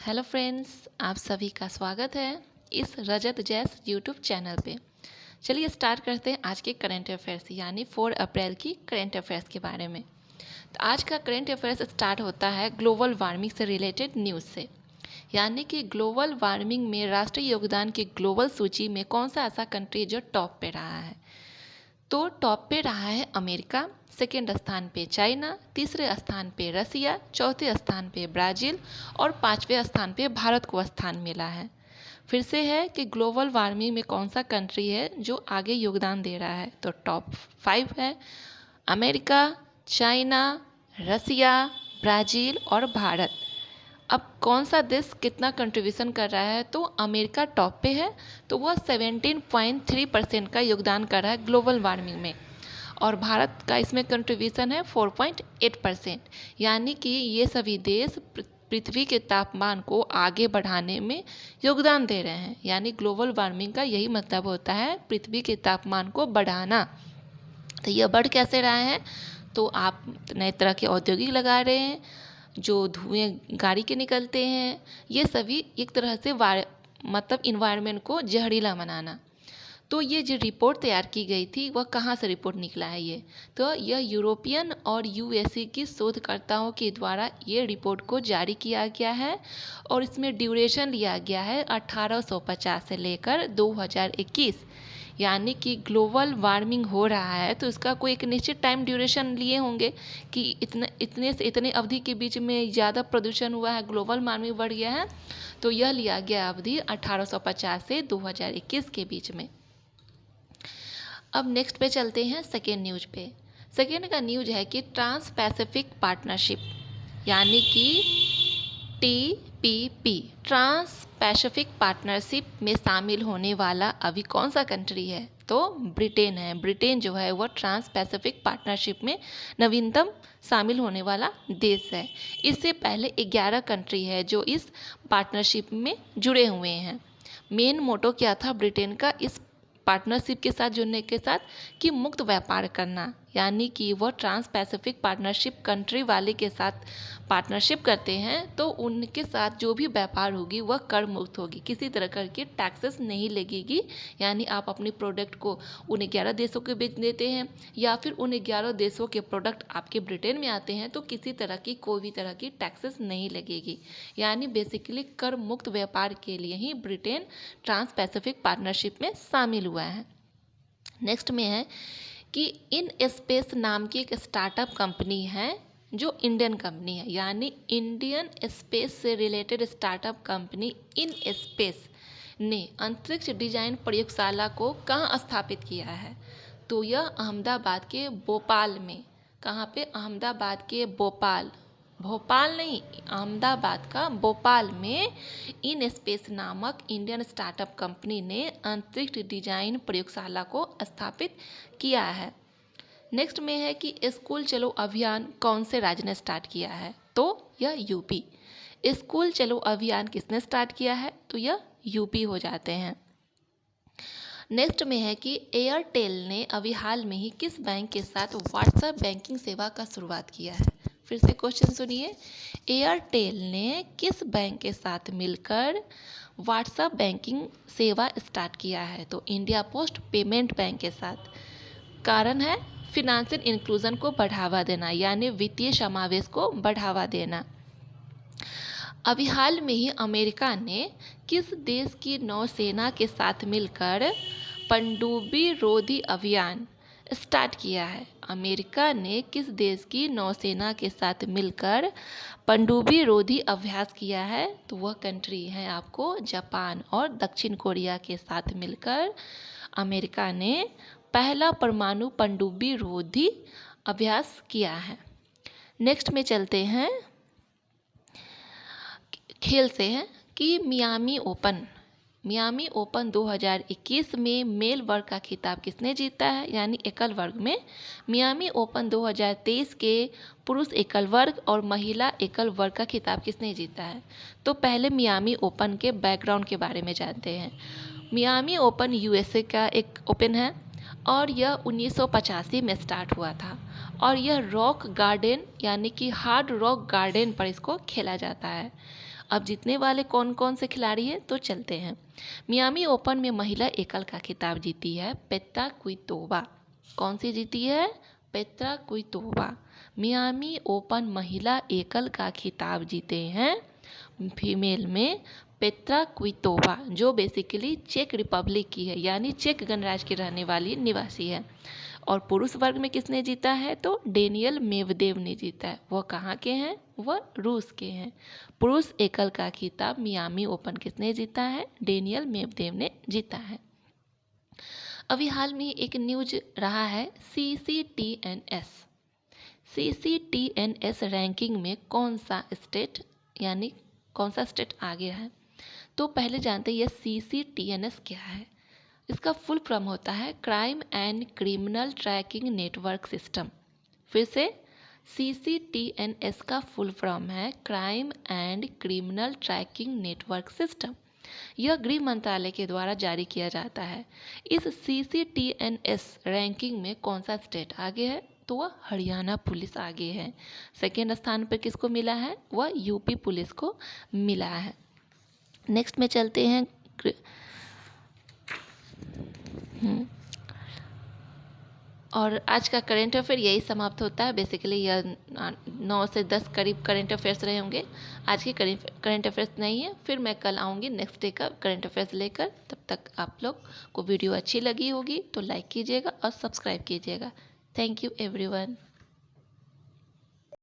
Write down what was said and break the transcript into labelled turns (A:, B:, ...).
A: Hello friends, आप सभी का स्वागत है इस रजत जैस यूट्यूब चैनल पे। चलिए स्टार्ट करते हैं आज के करंट अफेयर्स यानी 4 अप्रैल की करंट अफेयर्स के बारे में। तो आज का करंट अफेयर्स स्टार्ट होता है ग्लोबल वार्मिंग से रिलेटेड न्यूज़ से, यानी कि ग्लोबल वार्मिंग में राष्ट्रीय योगदान की ग्लोबल सूची में कौन सा ऐसा कंट्री जो टॉप पे रहा है। तो टॉप पे रहा है अमेरिका, सेकेंड स्थान पे चाइना, तीसरे स्थान पे रसिया, चौथे स्थान पे ब्राज़ील और पांचवें स्थान पे भारत को स्थान मिला है। फिर से है कि ग्लोबल वार्मिंग में कौन सा कंट्री है जो आगे योगदान दे रहा है। तो टॉप 5 है अमेरिका, चाइना, रसिया, ब्राज़ील और भारत। अब कौन सा देश कितना कंट्रीब्यूशन कर रहा है, तो अमेरिका टॉप पे है, तो वह 17.3% का योगदान कर रहा है ग्लोबल वार्मिंग में, और भारत का इसमें कंट्रीब्यूशन है 4.8%। यानी कि ये सभी देश पृथ्वी के तापमान को आगे बढ़ाने में योगदान दे रहे हैं। यानी ग्लोबल वार्मिंग का यही मतलब होता है, पृथ्वी के तापमान को बढ़ाना। तो यह बढ़ कैसे रहा है, तो आप नए तरह के औद्योगिक लगा रहे हैं, जो धुएं गाड़ी के निकलते हैं, ये सभी एक तरह से मतलब इन्वायरमेंट को जहरीला बनाना। तो ये जो रिपोर्ट तैयार की गई थी वह कहाँ से रिपोर्ट निकला है ये, तो यह यूरोपियन और यूएसए की शोधकर्ताओं के द्वारा ये रिपोर्ट को जारी किया गया है, और इसमें ड्यूरेशन लिया गया है 1850 से लेकर 2021। यानी कि ग्लोबल वार्मिंग हो रहा है तो इसका कोई एक निश्चित टाइम ड्यूरेशन लिए होंगे कि इतने से इतने अवधि के बीच में ज़्यादा प्रदूषण हुआ है, ग्लोबल वार्मिंग बढ़ गया है। तो यह लिया गया अवधि 1850 से 2021 के बीच में। अब नेक्स्ट पे चलते हैं सेकेंड न्यूज पे। सेकेंड का न्यूज है कि ट्रांस पैसिफिक पार्टनरशिप यानी कि TPP ट्रांस पैसिफिक पार्टनरशिप में शामिल होने वाला अभी कौन सा कंट्री है, तो ब्रिटेन है। ब्रिटेन जो है वह ट्रांस पैसिफिक पार्टनरशिप में नवीनतम शामिल होने वाला देश है। इससे पहले 11 कंट्री है जो इस पार्टनरशिप में जुड़े हुए हैं। मेन मोटो क्या था ब्रिटेन का इस पार्टनरशिप के साथ जुड़ने के साथ, कि मुक्त व्यापार करना, यानी कि वह ट्रांस पैसिफिक पार्टनरशिप कंट्री वाले के साथ पार्टनरशिप करते हैं तो उनके साथ जो भी व्यापार होगी वह कर मुक्त होगी, किसी तरह की टैक्सेस नहीं लगेगी। यानी आप अपनी प्रोडक्ट को उन 11 देशों के बेच देते हैं या फिर उन 11 देशों के प्रोडक्ट आपके ब्रिटेन में आते हैं तो किसी तरह की कोई भी तरह की टैक्सेस नहीं लगेगी। यानी बेसिकली कर मुक्त व्यापार के लिए ही ब्रिटेन ट्रांस पैसिफिक पार्टनरशिप में शामिल हुआ है। नेक्स्ट में है कि इन स्पेस नाम की एक स्टार्टअप कंपनी है जो इंडियन कंपनी है। यानी इंडियन स्पेस से related startup company in space ने अंतरिक्ष डिजाइन प्रयोगशाला को कहाँ स्थापित किया है, तो यह अहमदाबाद के भोपाल में। कहाँ पे, अहमदाबाद के भोपाल नहीं, अहमदाबाद का भोपाल में इन स्पेस नामक इंडियन स्टार्टअप कंपनी ने अंतरिक्ष डिजाइन प्रयोगशाला को स्थापित किया है। नेक्स्ट में है कि स्कूल चलो अभियान कौन से राज्य ने स्टार्ट किया है, तो यह यूपी। स्कूल चलो अभियान किसने स्टार्ट किया है, तो यह यूपी हो जाते हैं। नेक्स्ट में है कि एयरटेल ने अभी हाल में ही किस बैंक के साथ व्हाट्सएप बैंकिंग सेवा का शुरुआत किया है। फिर से क्वेश्चन सुनिए, एयरटेल ने किस बैंक के साथ मिलकर व्हाट्सएप बैंकिंग सेवा स्टार्ट किया है, तो इंडिया पोस्ट पेमेंट बैंक के साथ। कारण है फिनेंशियल इंक्लूजन को बढ़ावा देना, यानी वित्तीय समावेश को बढ़ावा देना। अभी हाल में ही अमेरिका ने किस देश की नौसेना के साथ मिलकर पनडुब्बी रोधी अभियान स्टार्ट किया है। अमेरिका ने किस देश की नौसेना के साथ मिलकर पनडुब्बी रोधी अभ्यास किया है, तो वह कंट्री है आपको जापान। और दक्षिण कोरिया के साथ मिलकर अमेरिका ने पहला परमाणु पनडुब्बी रोधी अभ्यास किया है। नेक्स्ट में चलते हैं खेल से, है कि मियामी ओपन 2021 में मेल वर्ग का खिताब किसने जीता है, यानी एकल वर्ग में। मियामी ओपन 2023 के पुरुष एकल वर्ग और महिला एकल वर्ग का खिताब किसने जीता है, तो पहले मियामी ओपन के बैकग्राउंड के बारे में जानते हैं। मियामी ओपन यूएसए का एक ओपन है और यह 1985 में स्टार्ट हुआ था, और यह रॉक गार्डन यानी कि हार्ड रॉक गार्डन पर इसको खेला जाता है। अब जीतने वाले कौन कौन से खिलाड़ी हैं तो चलते हैं। मियामी ओपन में महिला एकल का खिताब जीती है पेत्रा क्वितोवा। कौन सी जीती है? Petra Kvitova. मियामी ओपन महिला एकल का खिताब जीते हैं फीमेल में पेत्रा क्वितोवा, जो बेसिकली चेक रिपब्लिक की है, यानी चेक गणराज्य की रहने वाली निवासी है। और पुरुष वर्ग में किसने जीता है? तो डेनियल मेवदेव ने जीता है। वह कहाँ के हैं? वह रूस के हैं। पुरुष एकल का खिताब मियामी ओपन किसने जीता है? डेनियल मेवदेव ने जीता है। अभी हाल में एक न्यूज रहा है CCTNS रैंकिंग में कौन सा स्टेट आगे है। तो पहले जानते हैं यह CCTNS क्या है। इसका फुल फॉर्म होता है crime and criminal tracking network system. फिर से CCTNS का फुल फॉर्म है crime and criminal tracking network system. यह गृह मंत्रालय के द्वारा जारी किया जाता है। इस CCTNS रैंकिंग में कौन सा स्टेट आगे है? तो वह हरियाणा पुलिस आगे है। सेकेंड स्थान पर किसको मिला है? वह यूपी पुलिस को मिला है। नेक्स्ट में चलते हैं। और आज का करेंट अफेयर यही समाप्त होता है। बेसिकली यह 9 से 10 करीब करेंट अफेयर्स रहे होंगे। आज के करेंट अफेयर्स नहीं है। फिर मैं कल आऊँगी नेक्स्ट डे का करेंट अफेयर्स लेकर। तब तक आप लोग को वीडियो अच्छी लगी होगी तो लाइक कीजिएगा और सब्सक्राइब कीजिएगा। Thank you everyone.